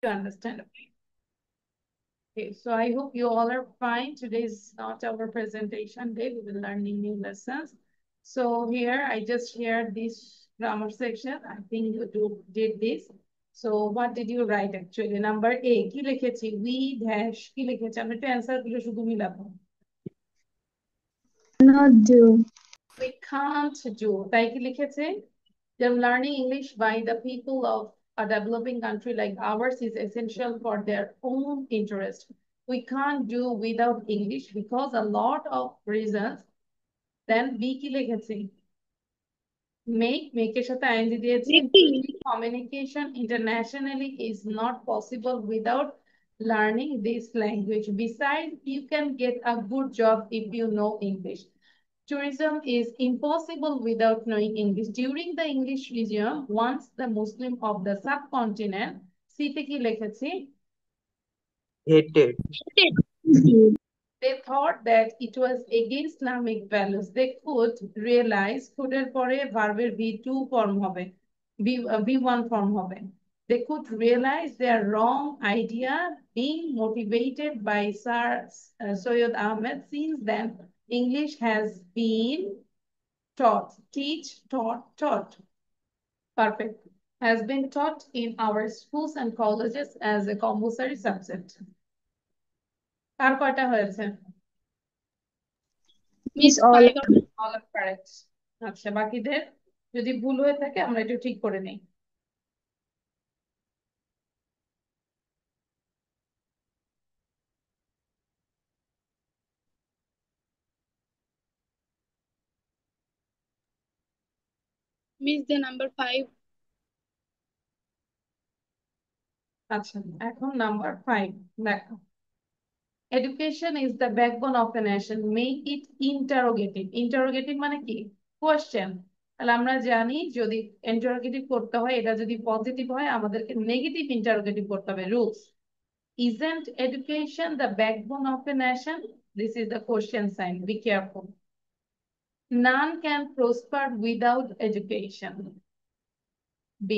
You understand? Okay, so I hope you all are fine. Today is not our presentation day. We will learning new lessons. So here I just shared this grammar section. I think did this. So what did you write actually? Number A, কি লিখেছি? We dash কি লিখেছি? আমরা একটু answer গুলো শুধু মিলাবো। Not do. We can't do। তাই কি লিখেছে? Them learning English by the people of a developing country like ours is essential for their own interest. We can't do without English because a lot of reasons. Then B কি লিখেছি? make এর সাথে ing দিয়েছি। Communication internationally is not possible without learning this language. Besides, you can get a good job if you know English. Tourism is impossible without knowing English. During the English region, once the Muslim of the subcontinent, সিতে কি লিখেছি? Hated. They thought that it was against Islamic values. They could realize, could এর পরে ভার্বের V2 form হবে, V1 form হবে. They could realize their wrong idea being motivated by Sir Syed Ahmed. Since then, English has been taught, teach, taught. Perfect. Has been taught in our schools and colleges as a compulsory subject. কার কয়টা হয়েছে? Miss all. All are correct. আচ্ছা, বাকিদের যদি ভুল হয়ে থাকে আমরা একটু ঠিক করে নেই। Miss the number 5. আচ্ছা, এখন নাম্বার 5 দেখো। Education is the backbone of a nation. Make it interrogative. Interrogative মানে কি? Question. তাহলে আমরা জানি যদি ইন্টারোগেটিভ করতে হয়, এটা যদি পজিটিভ হয় আমাদেরকে নেগেটিভ ইন্টারোগেটিভ করতে হবে। Rules. Isn't education the backbone of a nation? This is the question sign. Be careful. None can prosper without education. B.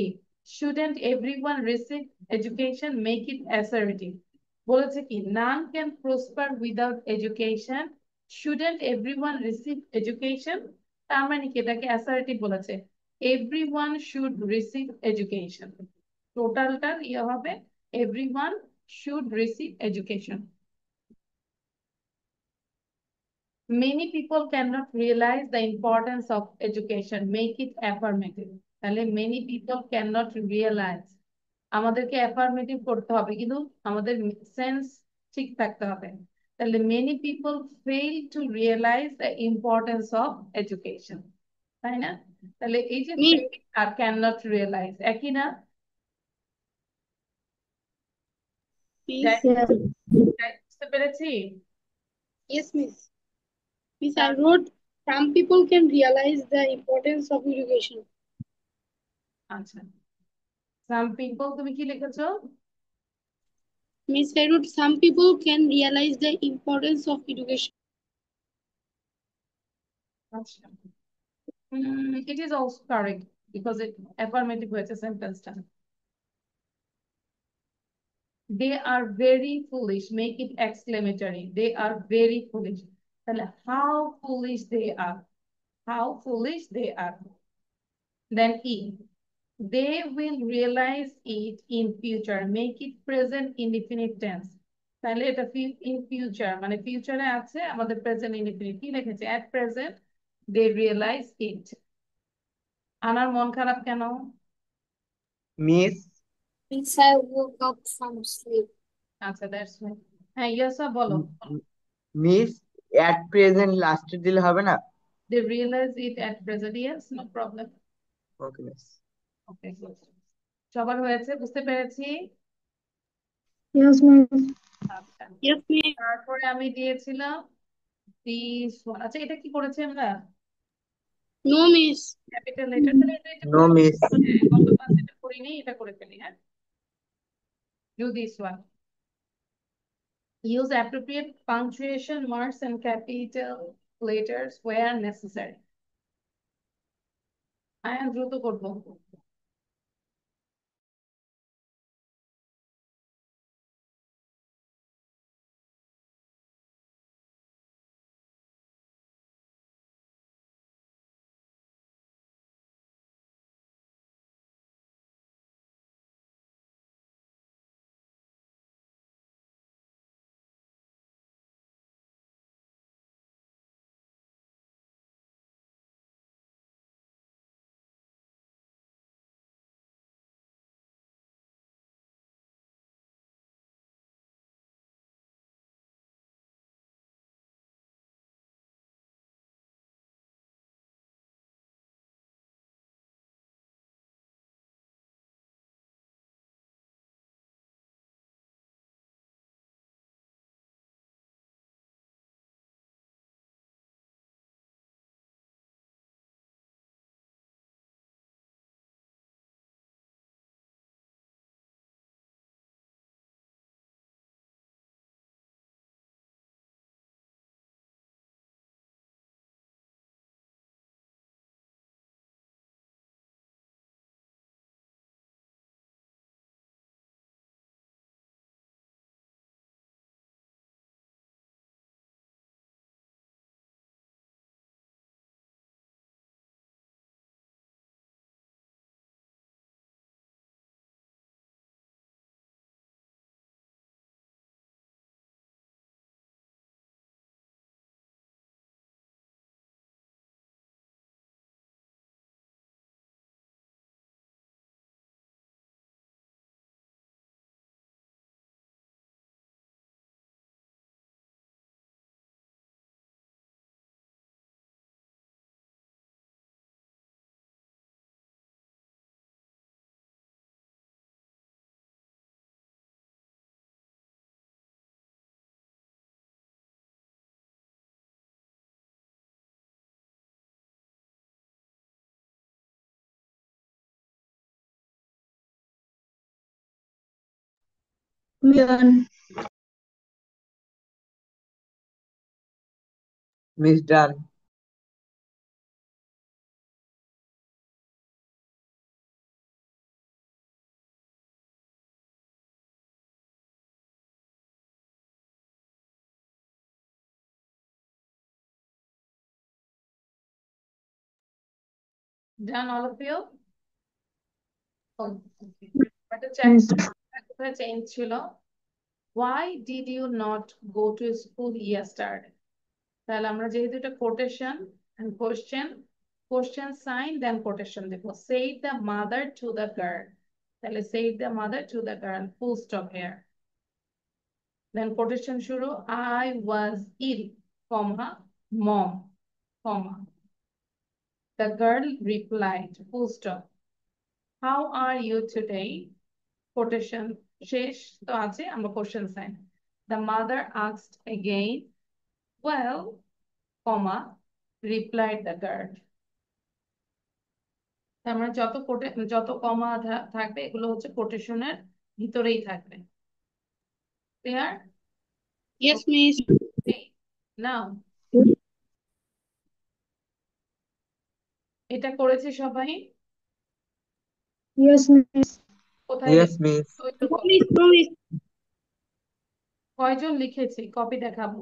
Shouldn't everyone receive education? Make it assertive. বলেছে কি? None can prosper without education. Shouldn't everyone receive education? তার মানে কি? এটাকে assertive বলেছে। Everyone should receive education. টোটালটা ইয়ে হবে everyone should receive education. Many people cannot realize the importance of education. Make it affirmative. তাহলে many people cannot realize. আমাদেরকে affirmative করতে হবে, কিন্তু আমাদের সেন্স ঠিক থাকতে হবে। তাহলে many people fail to realize the importance of education. তাই না? তাহলে এই যে fail আর cannot realize একই না? বুঝতে পেরেছি? Yes, Miss. Miss, I wrote some people can realize the importance of education. আচ্ছা, some people তুমি কি লিখেছো? Miss, I wrote some people can realize the importance of education. আচ্ছা, it is also correct because it affirmative হয়েছে সেন্টেন্সটা। They are very foolish. Make it exclamatory. They are very foolish. তাহলে how foolish they are. How foolish they are. Then E. They will realize it in future. Make it present indefinite tense. তাহলে এটা in future মানে ফিউচারে আছে, আমাদের present indefinite কি লিখেছে? At present they realize it. আনার মন খারাপ কেন? Miss. Miss, I woke up from sleep. আচ্ছা, দ্যাটস রাইট। হ্যাঁ, ইয়াসা বলো। Miss, at present last দিলে হবে না? They realize it at present. Yes, no problem. Okay, miss. Okay, good. সবার হয়েছে? বুঝতে পেরেছি? Yes, Miss. আচ্ছা, Yes, Miss. তারপরে আমি দিয়েছিলাম this one. আচ্ছা, এটা কি করেছি আমরা? No, Miss. Capital letter. তাহলে এটা No, miss. গত ক্লাস এটা করিনি, এটা করে ফেলি। হ্যাঁ, do this one. Use appropriate punctuation marks and capital letters where necessary. দ্রুত করবো। Done. Miss done. Done, all of you? Oh, okay. But the change ছিল. Why did you not go to school yesterday? তাহলে আমরা যেহেতু এটা quotation and question sign then quotation দেব. Said the mother to the girl. তাহলে said the mother to the girl. Full stop here. Then quotation শুরু. I was ill, comma, mom, comma. The girl replied, full stop. How are you today? Quotation শেষ তো আছে, আমরা question sign. The mother asked again. Well, comma, replied the girl. তার মানে যত কমা থাকবে এগুলো হচ্ছে কোটেশনের ভিতরেই থাকবে. ক্লিয়ার? Yes, miss. নাও এটা করেছে সবাই? Yes, miss. কোথায় Yes, miss. Miss. কয়জন লিখেছে? কপি দেখাবো.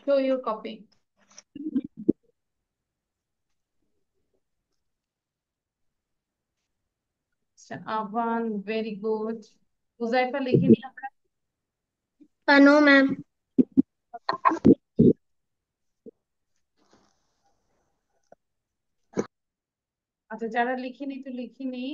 Show your copy. Avan, very good. Huzaifa লিখিনি আমরা? No, ma'am. আচ্ছা, যারা লিখিনি তো লিখিনি.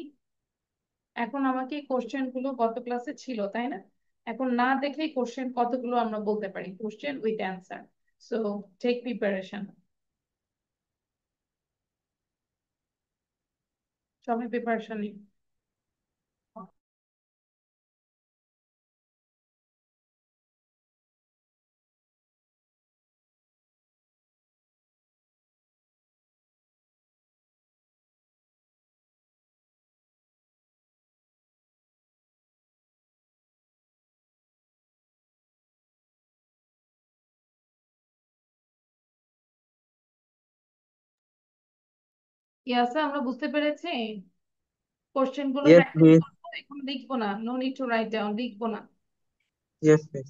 এখন আমাকে কোশ্চেন গুলো গত ক্লাসে ছিল তাই না? এখন না দেখলেই কোশ্চেন কতগুলো আমরা বলতে পারি, question with answer. So take preparation. সবাই প্রিপারেশন নিন. ইয়াসা, আমরা বুঝতে পেরেছি? কোশ্চেন গুলো Yes, প্র্যাকটিস miss. করবো, এখন লিখবো না. No need to write down, লিখবো না. Yes, miss.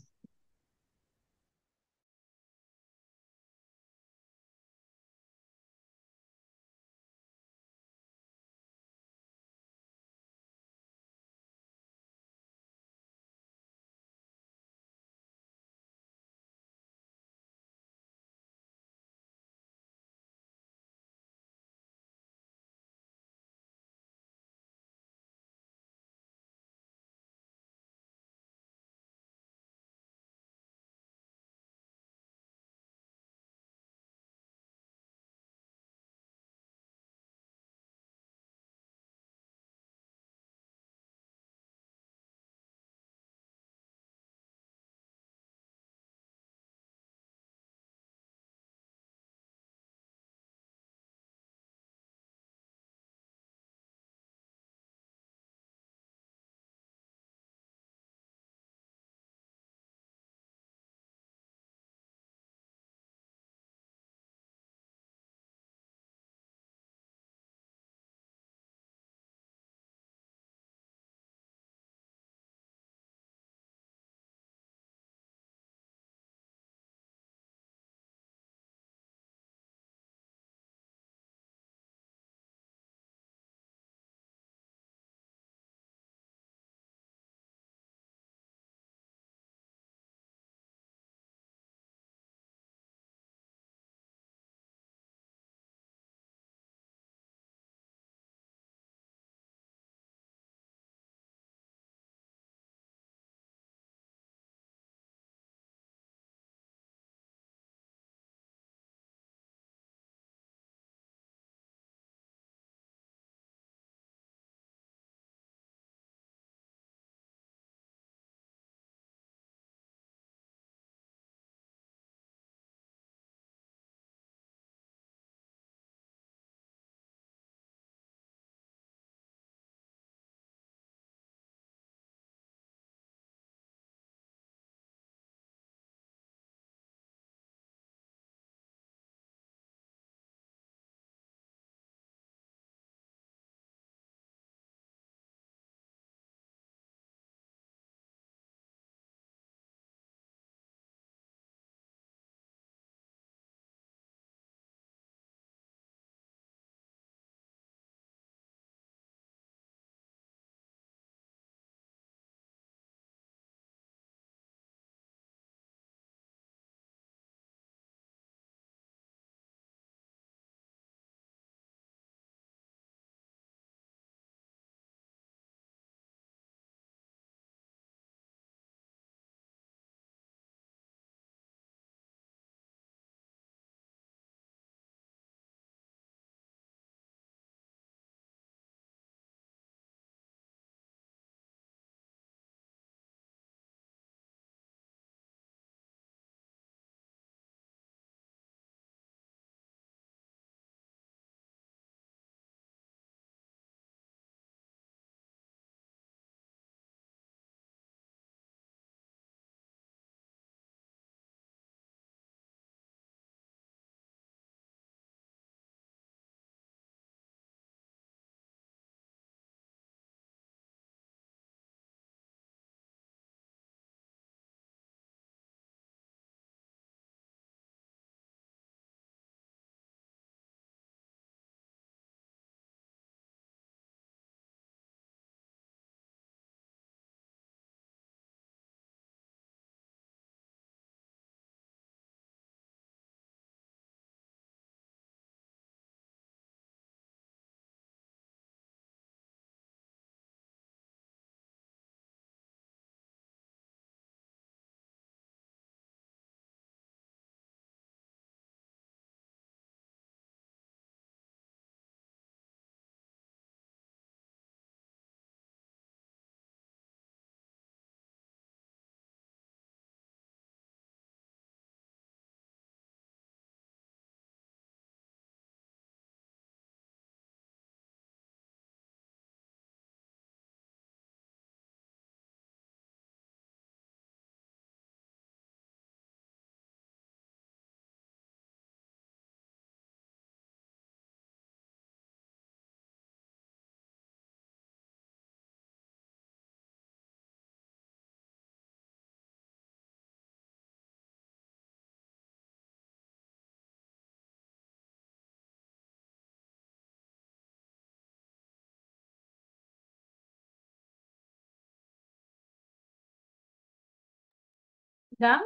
Done?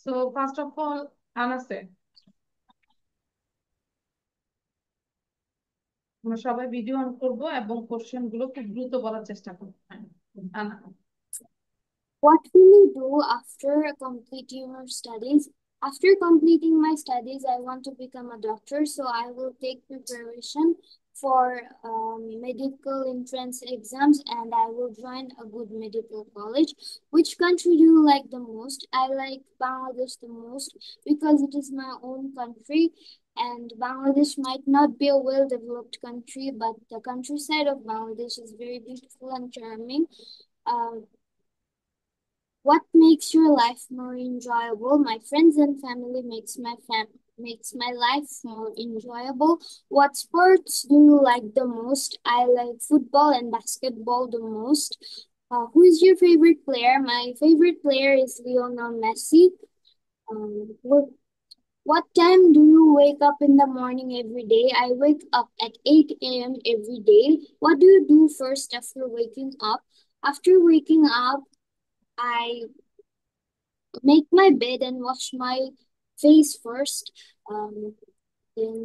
So first of all, Anase, আমরা সবাই ভিডিও অন করব এবং কোশ্চেন গুলো খুব দ্রুত বলার চেষ্টা করব। আনা, What will you do after completing your studies? After completing my studies, I want to become a doctor, so I will take preparation for medical entrance exams and I will join a good medical college. Which country do you like the most? I like Bangladesh the most because it is my own country and Bangladesh might not be a well-developed country, but the countryside of Bangladesh is very beautiful and charming. What makes your life more enjoyable? My friends and family makes my life more enjoyable. What sports do you like the most? I like football and basketball the most. Who is your favorite player? My favorite player is Lionel Messi. What time do you wake up in the morning every day? I wake up at 8 a.m. every day. What do you do first after waking up? After waking up, I make my bed and wash my face first. Then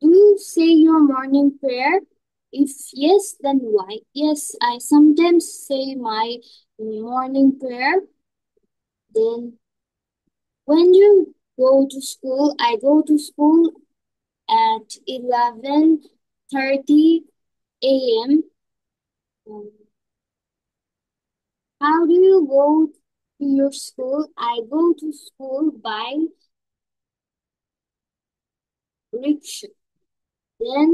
do you say your morning prayer? If yes, then why? Yes, I sometimes say my morning prayer. Then when you go to school, I go to school at 11:30 a.m. Um, how do you go to your school? I go to school by rickshaw. Then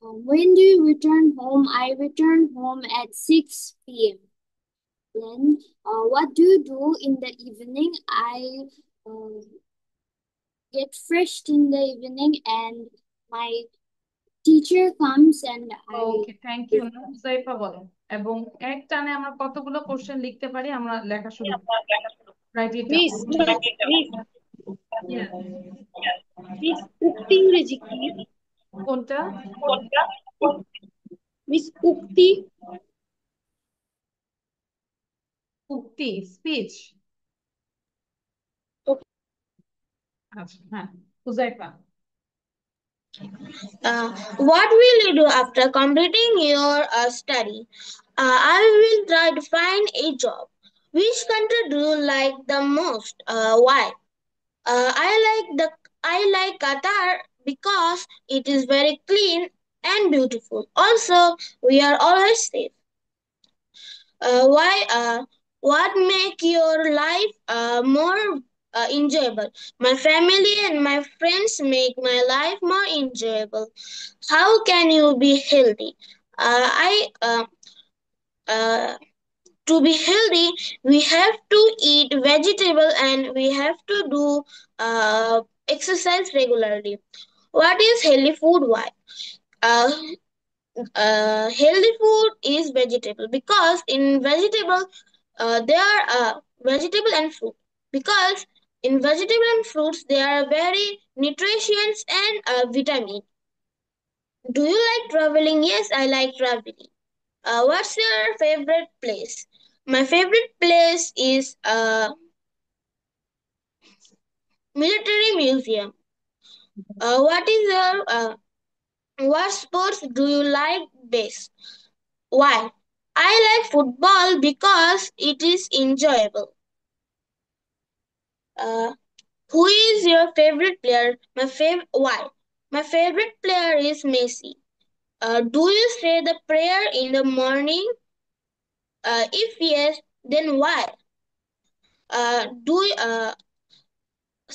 when do you return home? I return home at 6 p.m. Then, what do you do in the evening? I get fresh in the evening and my teacher comes and okay, thank you. Huzaifa বলো, এবং এক টানে আমরা কতগুলো question লিখতে পারি আমরা লেখা শুরু করি। রাইট ইট মিস মিস উক্তি ইংরেজি কি? কোনটা? মিস উক্তি উক্তি, স্পিচ। Okay. আচ্ছা, হ্যাঁ, Huzaifa. What will you do after completing your study? I will try to find a job. Which country do you like the most? Why? I like Qatar because it is very clean and beautiful. Also, we are always safe. Why? What make your life more enjoyable? My family and my friends make my life more enjoyable. How can you be healthy? I To be healthy, we have to eat vegetable and we have to do exercise regularly. What is healthy food? Why? Uh, Healthy food is vegetable because in vegetable there are vegetable and fruit because in vegetable and fruits they are very nutritious and vitamin. Do you like traveling? Yes, I like traveling. What's your favorite place? My favorite place is military museum. What sports do you like best? Why? I like football because it is enjoyable. Who is your favorite player? Why? My favorite player is Messi. Do you say the prayer in the morning? If yes, then why?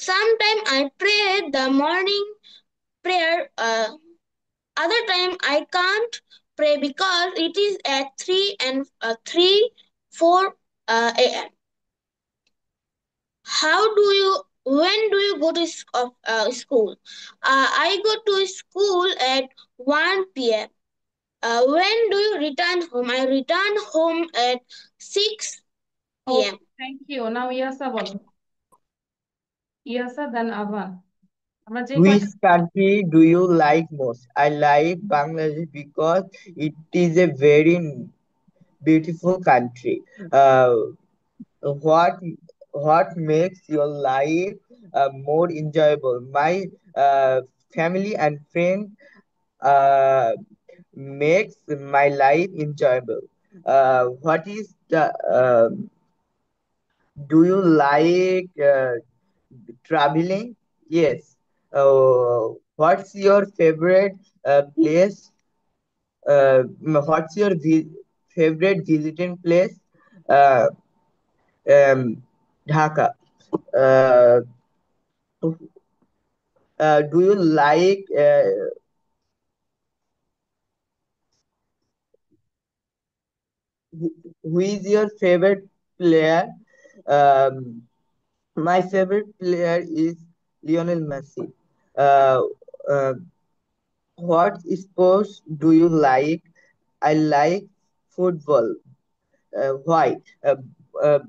Sometime I pray the morning prayer. Other time I can't pray because it is at 4 a.m. When do you go to school? I go to school at 1 p.m. When do you return home? I return home at 6 p.m. Thank you. Now Yasa বলো। ইয়াসা, দেন আভান। আমরা যে Which কয়টা country do you like most? I like Bangladesh because it is a very beautiful country. What what makes your life more enjoyable? My uh, family and friend uh, makes my life enjoyable. What is the do you like traveling? Yes. What's your favorite place? What's your favorite visiting place? Uh, Dhaka. Uh, do you like who is your favorite player? Um, my favorite player is Lionel Messi. Uh, uh, what sports do you like? I like football. Why? Uh,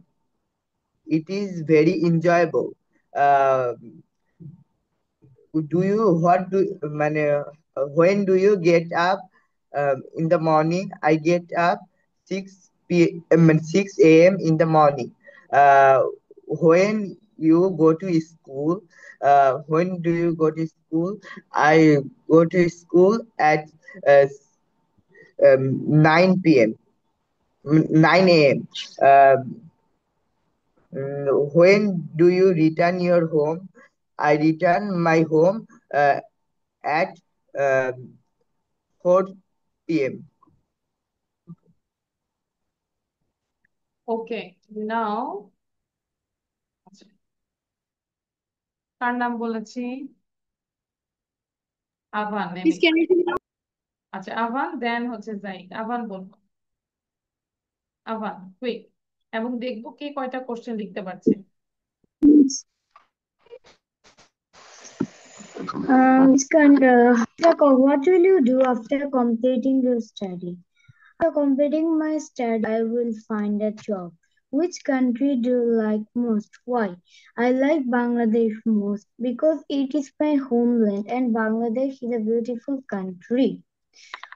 it is very enjoyable. Uh, do you what do মানে, when do you get up in the morning? I get up 6 a.m. in the morning. uh, when you go to school, when do you go to school? I go to school at uh, 9 p.m. 9 a.m. When do you return your home? I return my home at uh, 4 p.m. ওকে নাও কার নাম বলেছি আভান Miss, can you repeat? আচ্ছা আভান দেন হচ্ছে জাইদ আভান বলবো আভান quick এবং দেখবো কে কয়টা question লিখতে পারছে What will you do after completing your study? After completing my study, I will find a job. Which country do you like most? Why? I like Bangladesh most because it is my homeland and Bangladesh is a beautiful country.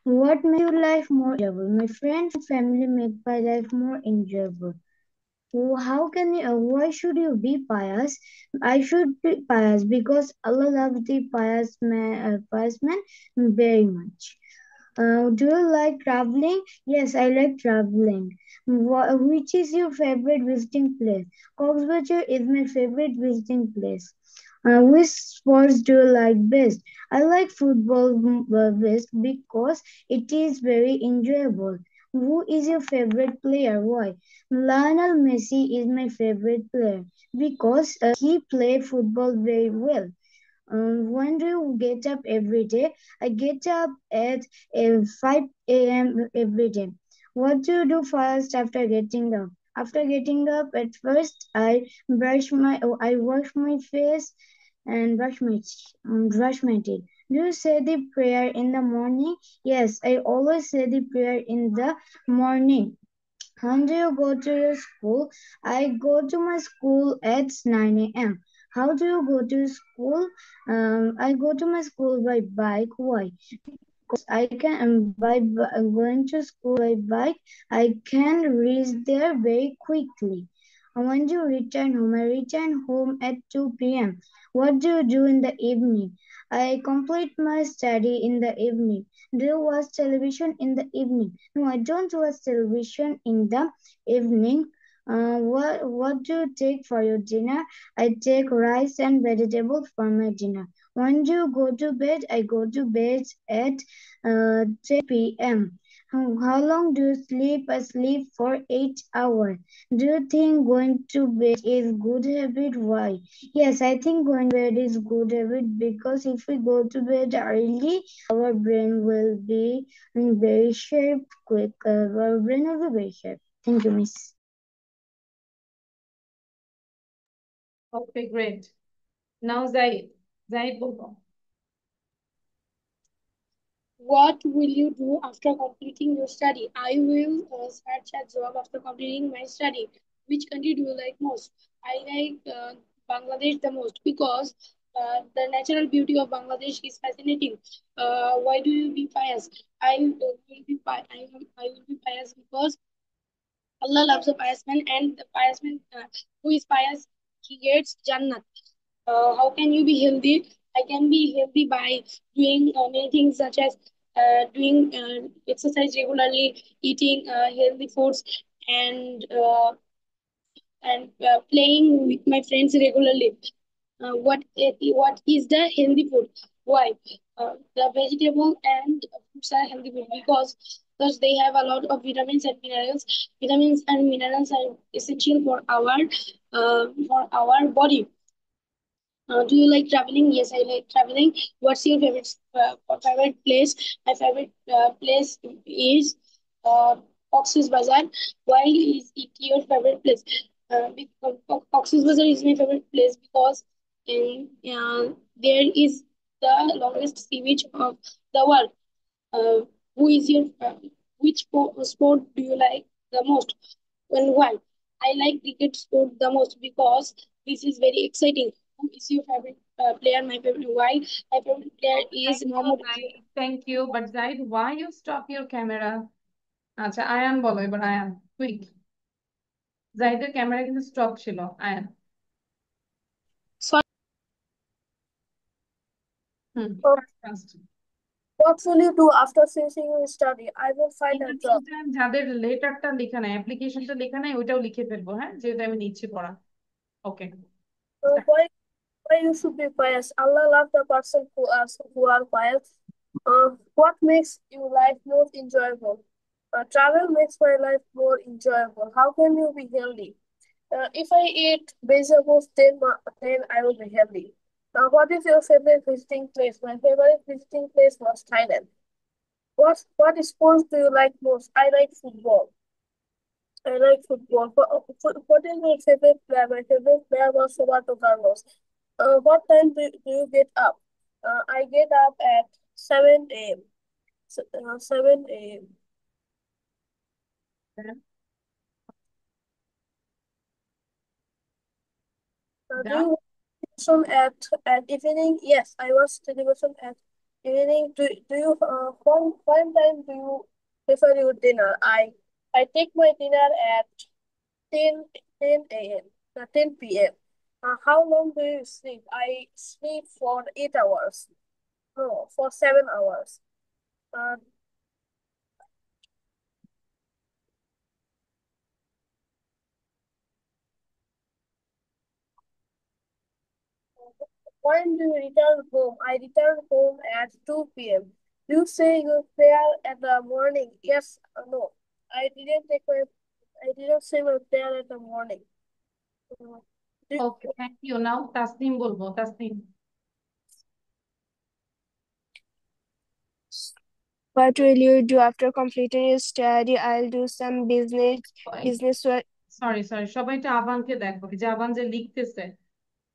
What makes your life more enjoyable? My friends and family make my life more enjoyable. So how can you, why should you be pious? I should be pious because Allah loves the pious man very much. Do you like traveling? Yes, I like traveling. Which is your favorite visiting place? Coxbazar is my favorite visiting place. Which sports do you like best? I like football best because it is very enjoyable. Who is your favorite player? Why? Lionel Messi is my favorite player because he play football very well. When do you get up every day? I get up at 5 a.m. every day. What do you do first after getting up? After getting up, at first I wash my face and brush my teeth. Do you say the prayer in the morning? Yes, I always say the prayer in the morning. When do you go to your school? I go to my school at 9 a.m. How do you go to school? I go to my school by bike. Why? I can going to school by bike. I can reach there very quickly. When do you return home? I return home at 2 p.m. What do you do in the evening? I complete my study in the evening. Do you watch television in the evening? No, I don't watch television in the evening. What do you take for your dinner? I take rice and vegetables for my dinner. When do you go to bed? I go to bed at 10 p.m. How long do you sleep? I sleep for 8 hours. Do you think going to bed is good habit? Why? Yes, I think going to bed is good habit because if we go to bed early, our brain will be in very sharp, quick. Our brain will be very sharp. Thank you, Miss. Okay great now Zaid বলবো What will you do after completing your study? I will search a job after completing my study. Which country do you like most? I like Bangladesh the most because the natural beauty of Bangladesh is fascinating. Why do you be pious? I will be pious because Allah loves a pious man, and the pious man who is pious, he gets Jannat. How can you be healthy? I can be healthy by doing many things such as doing exercise regularly, eating healthy foods, and playing with my friends regularly. What is the healthy food? Why? The vegetable and fruits are healthy food because thus they have a lot of vitamins and minerals. Vitamins and minerals are essential for our body. Do you like traveling? Yes, I like traveling. What's your favorite place? My favorite place is uh, Cox's Bazar. Why is it your favorite place? Because Cox's Bazar is my favorite place because there is the longest sea beach of the world. Uh, who is your which sport do you like the most and why? I like cricket sport the most because this is very exciting. Who is your favorite player? My favorite why? My favorite player is Thank you, Mohammad Azhar. Zaid. Thank you. But Zaid, why you stop your camera? আচ্ছা আয়ান বলো এবার Ayaan quick জাহিদের camera কিন্তু stop ছিল Ayaan Sorry. Hmm Uh, first what will you do after finishing your study? I will find in a the mean job. Time যাদের লেটারটা লেখা নাই অ্যাপ্লিকেশনটা লেখা নাই ওইটাও লিখে ফেলবো হ্যাঁ যেহেতু আমি নিচ্ছি পড়া ওকে Why you should be pious? Allah loves the person who are pious. What makes your life more enjoyable? Travel makes my life more enjoyable. How can you be healthy? If I eat vegetables, then I will be healthy. What is your favorite visiting place? My favorite visiting place was Thailand. What sports do you like most? I like football. I like football. What is your favorite player? My favorite player was Roberto Carlos. What time do you get up? I get up at 7 a.m. 7 a.m. Do you Done. watch television at evening? Yes, I watch television at evening. Do you one time do you prefer your dinner? I take my dinner at 10 a.m. 10 p.m. How long do you sleep? I sleep for 8 hours. No, for 7 hours. Uh, when do you return home? I return home at 2 p.m. Do you say your prayer at the morning? Yes, no. I didn't say my prayer at the morning. Uh, do, okay thank you now Tasnim বলবো Tasnim What will you do after completing your study? I'll do some business work. Sorry সবাই একটু আবানকে দেখো যে আবান যে লিখতেছে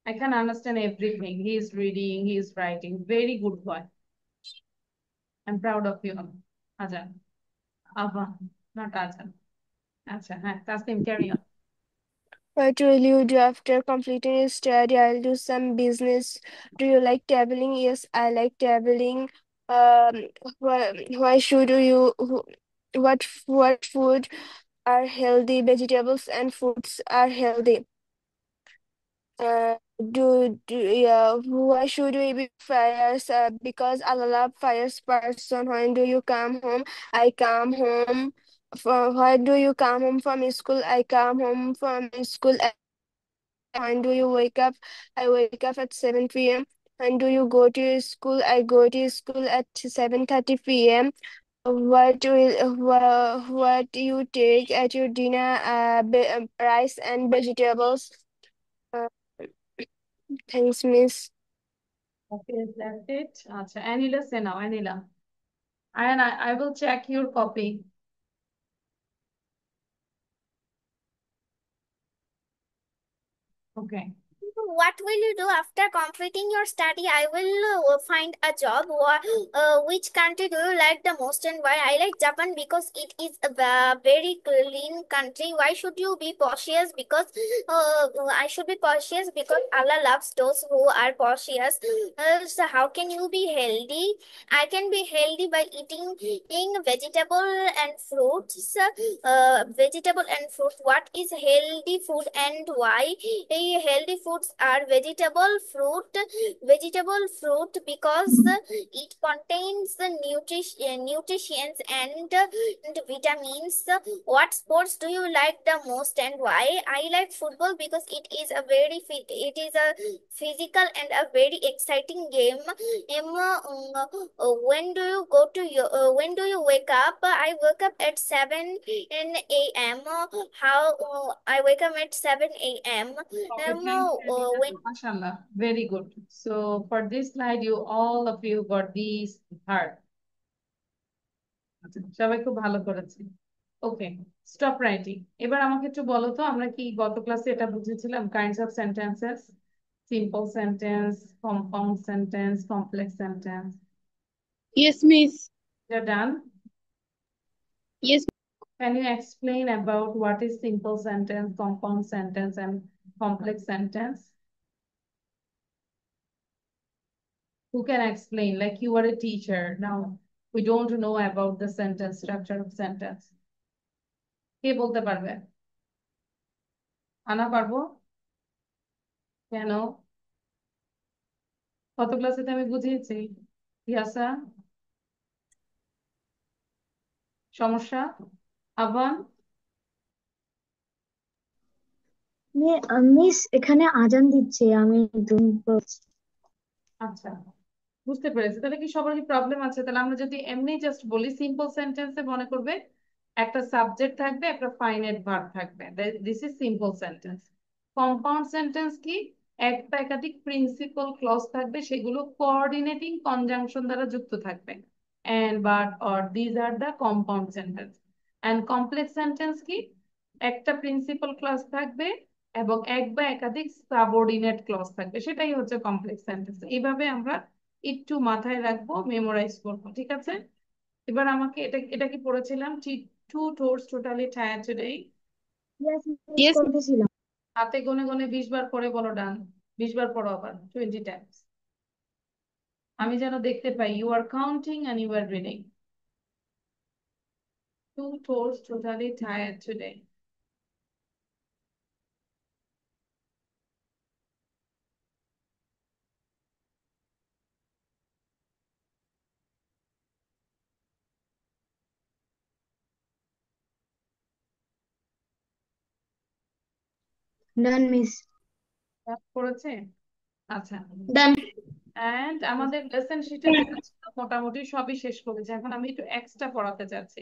I can understand everything. He is reading, he is writing. Very good boy. I'm proud of you. Ajan. Avan, not Ajan. আচ্ছা হ্যাঁ Tasnim carry on. What will you do after completing your study? I'll do some business. Do you like traveling? Yes, I like traveling. Why should you? What food are healthy? Vegetables and fruits are healthy. Uh, yeah, why should we be fires? Because Allah love fires person. When do you come home? I come home. Why do you come home from school? I come home from school at 7 p.m. When do you wake up? I wake up at 7 p.m. When do you go to school? I go to school at 7:30 p.m. What do you take at your dinner? Rice and vegetables. Uh, Thanks, Miss. Okay, is that it? আচ্ছা Anila say now, Anila. And I will check your copy. Okay. What will you do after completing your study? I will find a job. Which country do you like the most and why? I like Japan because it is a very clean country. Why should you be cautious? Because I should be cautious because Allah loves those who are cautious. So how can you be healthy? I can be healthy by eating vegetable and fruits. Vegetable and fruit. What is healthy food and why? Healthy foods are vegetable fruit because it contains the nutrients and vitamins. What sports do you like the most and why? I like football because it is a physical and a very exciting game. When do you go to your when do you wake up? I wake up at 7 a.m. I wake up at 7 a.m. Okay, thank you, When Mashallah. Very good. So for this slide, all of you got these hard. সবাই খুব ভালো করেছে। ওকে, stop writing. এবার আমাকে একটু বলো তো, আমরা কি গত ক্লাসে এটা বুঝেছিলাম? Kinds of sentences, simple sentence, compound sentence, complex sentence. Yes, miss. You're done? Yes. Can you explain about what is simple sentence, compound sentence, and complex sentence? Who can explain? Like you are a teacher now. We don't know about the sentence structure of sentence. কে বলতে পারবে? আনা পারবো? কেন? কত ক্লাসে আমি বুঝিয়েছি? ইয়াসা, সমস্যা? আবান? মিস এখানে আজান দিচ্ছে, আমি আচ্ছা, বুঝতে পেরেছি। তাহলে কি সবারই প্রবলেম আছে? তাহলে আমরা যদি এমনি জাস্ট বলি, সিম্পল সেন্টেন্সে মনে করবে একটা সাবজেক্ট থাকবে, একটা ফাইনাইট ভার্ব থাকবে। This is simple sentence. Compound sentence কি? একটা একাধিক প্রিন্সিপাল ক্লজ থাকবে, সেগুলো কোঅর্ডিনেটিং কনজাংশন দ্বারা যুক্ত থাকবে। And, but, or, these are the compound sentence. And complex sentence কি? একটা প্রিন্সিপাল ক্লজ থাকবে এবং এক বা একাধিক সাবঅর্ডিনেট ক্লজ থাকবে, সেটাই হচ্ছে কমপ্লেক্স সেন্টেন্স। এইভাবে আমরা একটু মাথায় রাখবো, মেমোরাইজ করবো, ঠিক আছে? এবার আমাকে এটা কি পড়েছিলাম? Two tours totally tired today. Yes. করতেছিলাম। হাতে গুনে গুনে 20 বার করে বলো ডান। 20 বার পড়ো আবার, 20 times। আমি যেন দেখতে পাই you are counting and you are reading. Two tours totally tired today. Done miss. পড়েছে? আচ্ছা, Done. এন্ড আমাদের লেসন শিটে যেটা ছিল মোটামুটি সবই শেষ করেছে। এখন আমি একটু এক্সট্রা পড়াতে চাচ্ছি,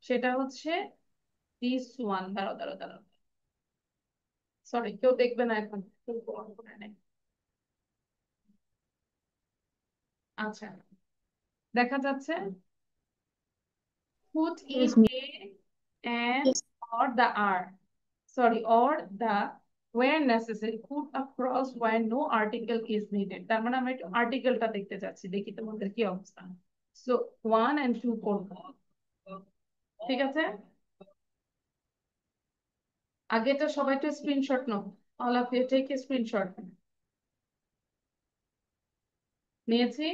সেটা হচ্ছে দিস ওয়ান। দাঁড়াও দাঁড়াও দাঁড়াও, সরি, কেউ দেখবে না এখন। আচ্ছা, দেখা যাচ্ছে? Put in Yes, miss. a and or the are. Sorry, or the where necessary. Put a cross where no article is needed. তার মানে আমরা একটু আর্টিকেলটা দেখতে চাচ্ছি, দেখি তোমাদের কি অবস্থা। So 1 and 2 করব, ঠিক আছে? আগেটা সবাই একটু screenshot now. All of you take a screenshot. নিয়েছি?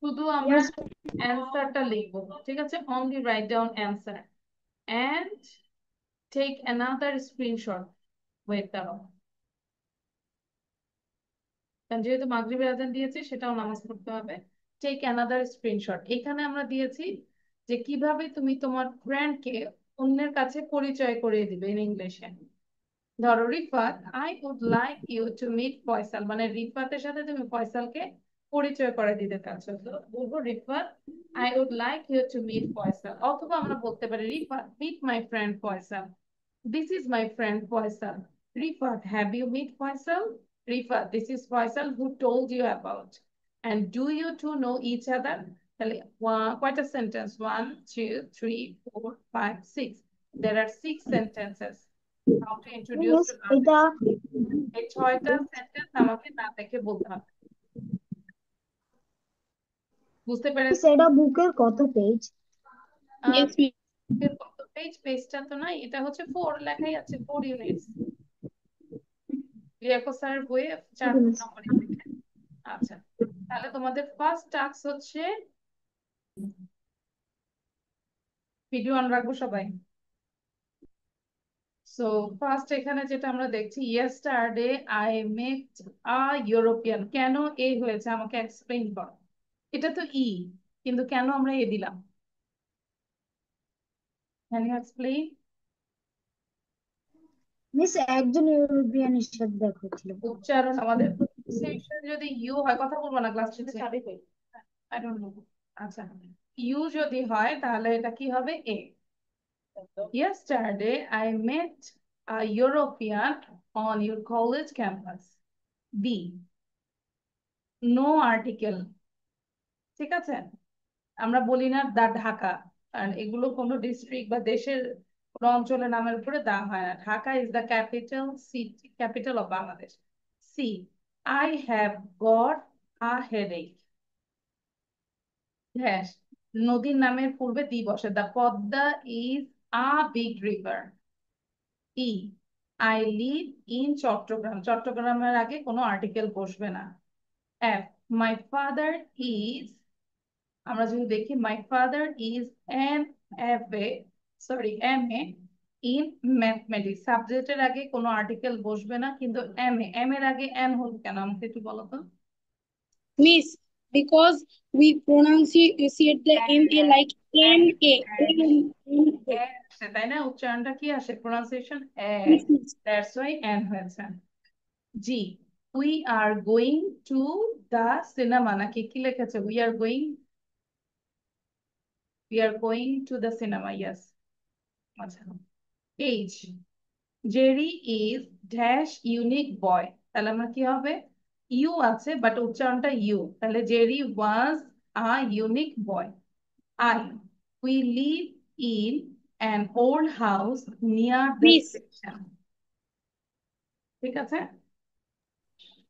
শুধু আমরা অ্যান্সারটা লিখবো, ঠিক আছে? Only write down answer and take another screenshot. Wait, দাঁড়াও, কারণ যেহেতু মাগরিবের আজান দিয়েছি, সেটাও নামাজ পড়তে হবে। Take another screenshot. এখানে আমরা দিয়েছি যে কিভাবে তুমি তোমার ফ্রেন্ডকে অন্যের কাছে পরিচয় করিয়ে দিবে ইন ইংলিশে। ধরো Rifat, I would like you to meet Faisal, মানে রিফাতের সাথে তুমি ফয়সালকে পরিচয় করে দিতে চাচ্ছ। তো বলবো Rifat, I would like you to meet Faisal. অথবা আমরা বলতে পারি Rifat, meet my friend Faisal. This is my friend Faisal. Rifat, have you met Faisal? Rifat, this is Faisal who told you about. And do you two know each other? Quite a sentence. 1, 2, 3, 4, 5, 6. There are 6 sentences. How to introduce miss to এটা others. এই 6টা sentence আমাকে না দেখে বলতে হবে। বুঝতে miss পেরেছো? এটা বুকের কত পেজ? Yes, miss. কত পেজ? পেজটা তো নাই, এটা হচ্ছে 4 লেখাই আছে, 4 ইউনিটস। লিয়াকত স্যারের বইয়ে 4 মিস নম্বর ইউনিট। আচ্ছা, তাহলে তোমাদের ফার্স্ট টাস্ক হচ্ছে ভিডিও অন রাখবো সবাই। সো ফার্স্ট এখানে যেটা আমরা দেখছি, yesterday I met a European. কেন এ হয়েছে আমাকে এক্সপ্লেইন করো। এটা তো ই, কিন্তু কেন আমরা এ দিলাম? Can you explain? মিস একজন ইউরোপিয়ানের সাথে দেখা হচ্ছিল। উচ্চারণ আমাদের pronunciation যদি ইউ হয়, কথা বলবো না ক্লাস শেষে, আই ডোন্ট নো। আচ্ছা, ইউ যদি হয় তাহলে এটা কি হবে? এ। Yesterday I met a European on your college campus. B. No article. ঠিক আছে, আমরা বলি না দা ঢাকা, কারণ এগুলো কোনো ডিস্ট্রিক্ট বা দেশের কোনো অঞ্চলের নামের উপরে দা হয় না। Dhaka is the capital city, capital of Bangladesh. C, I have got a headache. হ্যাঁ, নদীর নামের পূর্বে দি বসে। The Padma is a big river. E, I live in Chittagong. চট্টগ্রামের আগে কোনো আর্টিকেল বসবে না। এফ, মাই ফাদার ইজ, আমরা যদি দেখি my father is an F A, sorry M A in mathematics. সাবজেক্টের আগে কোনো আর্টিকেল বসবে না, কিন্তু এম এ, এম এর আগে এন হল কেন আমাকে একটু বলো তো। Miss, because we pronounce the MA like MA. তাই না, উচ্চারণটা কি আসে? প্রনাউন্সিয়েশন এ। Yes, miss. That's why an হয়েছে। জি, we are going to the cinema, নাকি কি লিখেছে? We are going, we are going to the cinema, yes. আচ্ছা, এইজ, Jerry is dash unique boy. তাহলে আমার কি হবে? ইউ আছে বাট উচ্চারণটা ইউ, তাহলে Jerry was a unique boy. I, we live in an old house near the Miss, station. ঠিক আছে,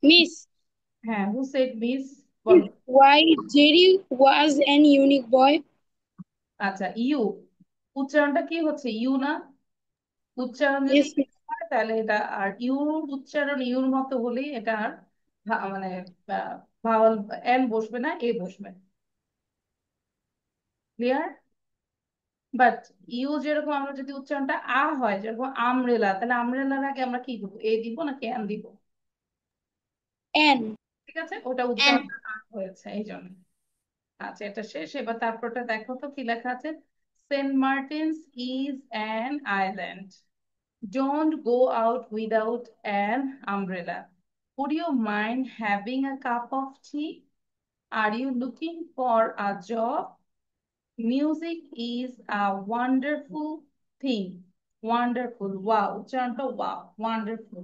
Miss, হ্যাঁ, হু সেড মিস? বলো। why Jerry was an unique boy? আচ্ছা, ইউ উচ্চারণটা কি হচ্ছে? ইউ না? উচ্চারণ যদি Yes, ইউ miss. হয় তাহলে এটা, আর ইউর উচ্চারণ ইউর মতো হলেই এটা আর মানে ভাওয়াল এন বসবে না, এ বসবে। ক্লিয়ার? বাট ইউ যেরকম, আমরা যদি উচ্চারণটা আ হয়, যেরকম আমরেলা, তাহলে আমরেলার আগে আমরা কি দিব? এ দিব নাকি এন দিব? N. ঠিক আছে, ওটা উচ্চারণটা আ হয়েছে এই জন্য। আচ্ছা, এটা শেষ, এবার তারপরটা দেখো তো কি লেখা আছে। Saint Martin's is an island. Don't go out without an umbrella. Would you mind having a cup of tea? Are you looking for a job? Music is a wonderful thing. Wonderful. Wow. Chanto, wow. Wonderful.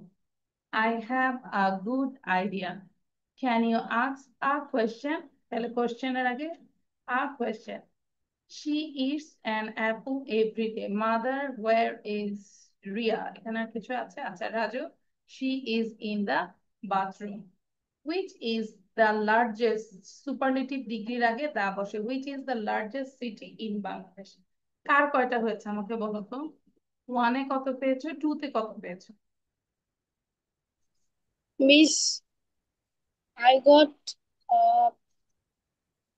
I have a good idea. Can you ask a question? Tell a question again. A question. She eats an apple every day. Mother, where is Ria? এখানে আর কিছু আছে? আচ্ছা, Raju, she is in the bathroom. Which is the largest, superlative ডিগ্রির আগে দা বসে, which is the largest city in Bangladesh? কার কয়টা হয়েছে আমাকে বলো তো। 1-এ কত পেয়েছো, 2-তে কত পেয়েছো? Miss, I got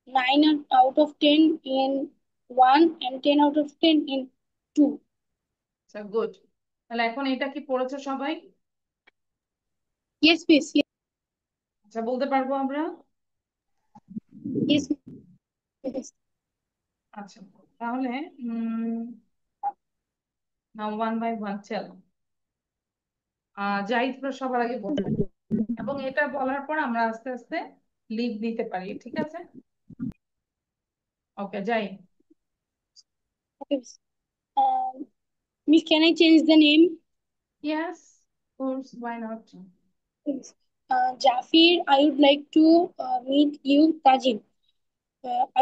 9 out of 10 in 1 and 10 out of 10 in 2. আচ্ছা, গুড। তাহলে এখন এটা কি পড়েছো সবাই? Yes, miss. আচ্ছা, বলতে পারবো আমরা? Yes, miss. আচ্ছা, তাহলে নাও ওয়ান বাই ওয়ান চলো। জাহিদরা সবার আগে বলবে, এবং এটা বলার পর আমরা আস্তে আস্তে লিভ নিতে পারি, ঠিক আছে? ওকে, যাই। Okay, miss. Miss, can I change the name? Yes, of course, why not? Yes. Jafir, I would like to meet you, Tajim.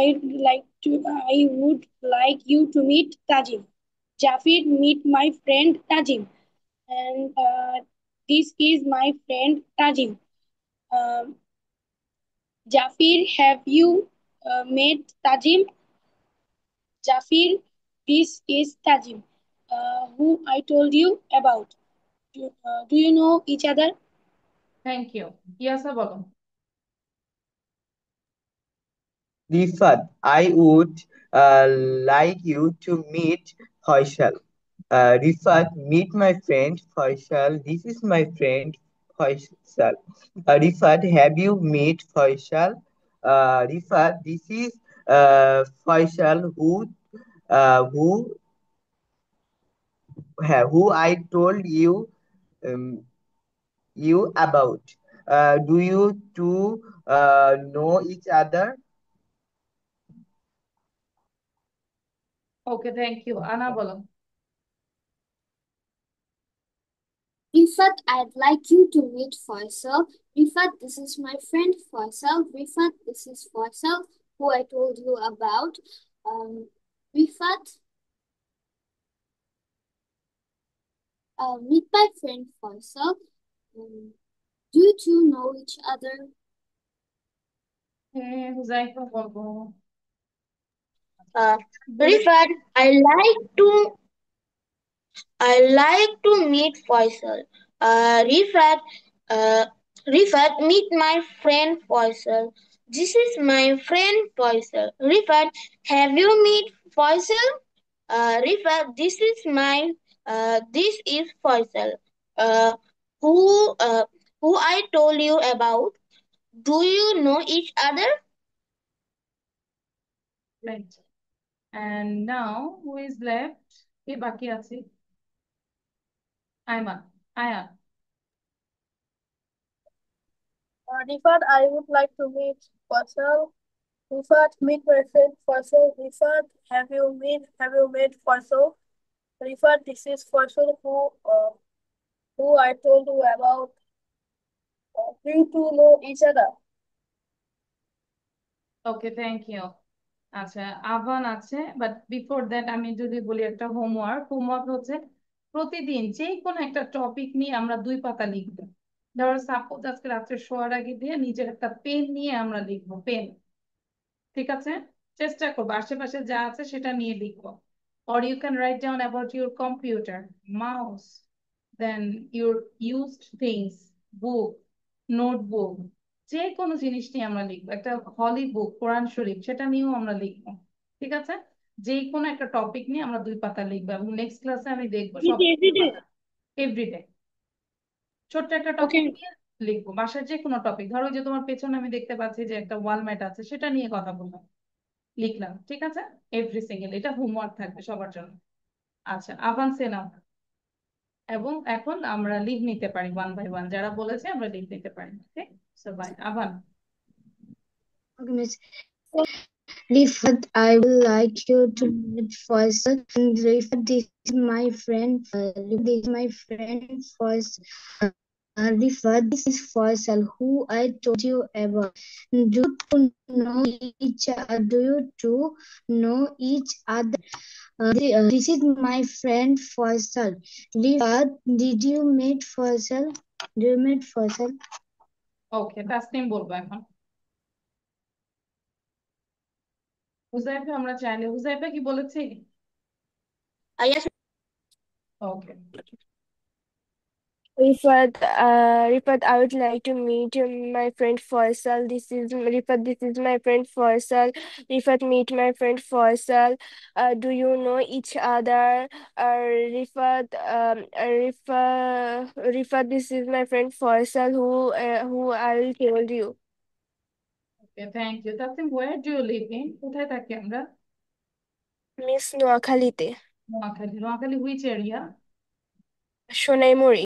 I would like you to meet Tajim. Jafir, meet my friend Tajim. And this is my friend Tajim. Um, Jafir, have you met Tajim? Jafir, this is Tajim, who I told you about. Do you know each other? Thank you. Yasa বলো। Rifat, I would like you to meet Faisal. Rifat, meet my friend Faisal. This is my friend Faisal. Rifat, have you met Faisal? Rifat, this is Faisal who I told um, you about. Do you two know each other? Okay, thank you. Ana বলো। Rifat, I'd like you to meet Faisal. Rifat, this is my friend Faisal. Rifat, this is Faisal, who I told you about. Rifat, meet my friend Faisal. Do you two know each other? হ্যাঁ, হুজাইফা বলবো। Rifat, I like to meet Faisal. Rifat, Rifat, meet my friend Faisal. This is my friend Faisal. Rifat, have you met Faisal? Rifat, this is Faisal. Uh, who I told you about. Do you know each other? Right. And now who is left? কে বাকি আছে? Ayman, Ayan. Rifat, I would like to meet Faisal. Rifat, meet my friend Faisal. Rifat, have you met Faisal? Rifat, this is Faisal who I told you about. Do you two know each other? Okay, thank you. আচ্ছা, আহ্বান আছে, but before that আমি যদি বলি একটা homework হচ্ছে প্রতিদিন যে কোনো একটা টপিক নিয়ে আমরা 2 পাতা লিখবো। ধরো সাপোজ আজকে রাত্রে শোয়ার আগে দিয়ে নিজের একটা পেন নিয়ে আমরা লিখবো, পেন। ঠিক আছে, চেষ্টা করবো আশেপাশে যা আছে সেটা নিয়ে লিখবো। or you can write down about your computer, mouse, then your used things, book, notebook, যে কোনো জিনিস নিয়ে আমরা লিখবো। একটা হলি বুক, কোরআন শরীফ, সেটা নিয়েও আমরা লিখবো। ঠিক আছে, যে কোনো একটা টপিক নিয়ে আমরা 2 পাতা লিখবো এবং নেক্সট ক্লাসে আমি দেখবো সব Every day. এভরিডে ছোট্ট একটা Okay. টপিক নিয়ে লিখবো। বাসার যে কোনো টপিক, ধরো যে তোমার পেছনে আমি দেখতে পাচ্ছি যে একটা ওয়াল ম্যাট আছে, সেটা নিয়ে কথা বললাম, লিখলাম। ঠিক আছে, এভরি সিঙ্গেল, এটা হোমওয়ার্ক থাকবে সবার জন্য। আচ্ছা, আভান্সে নাও। এবং এখন আমরা লিভ নিতে পারি 1 by 1, যারা বলেছে আমরা লিভ নিতে পারি। ঠিক, so bye. Avan. Okay, Miss. Rifat, I would like you to meet Faisal. Rifat, this is my friend. This is my friend Faisal. Rifat, this is Faisal, who I told you about. Do you two know each other? This is my friend Faisal. Rifat, did you meet Faisal? Do you meet Faisal? ওকে, তাসনিম বলবো এখন। হুজাইফা আমরা চাইলে, হুজাইফা কি বলেছি? Yes. Okay. Rifat, I would like to meet my friend Faisal. Rifat, this is my friend Faisal. Rifat, meet my friend Faisal. Do you know each other? Rifat, this is my friend Faisal, who I will tell you. Okay, thank you. Tasnim, where do you live in? কোথায় থাকি আমরা? Miss নোয়াখালীতে, Noakhali. Noakhali which area? Sonaimuri.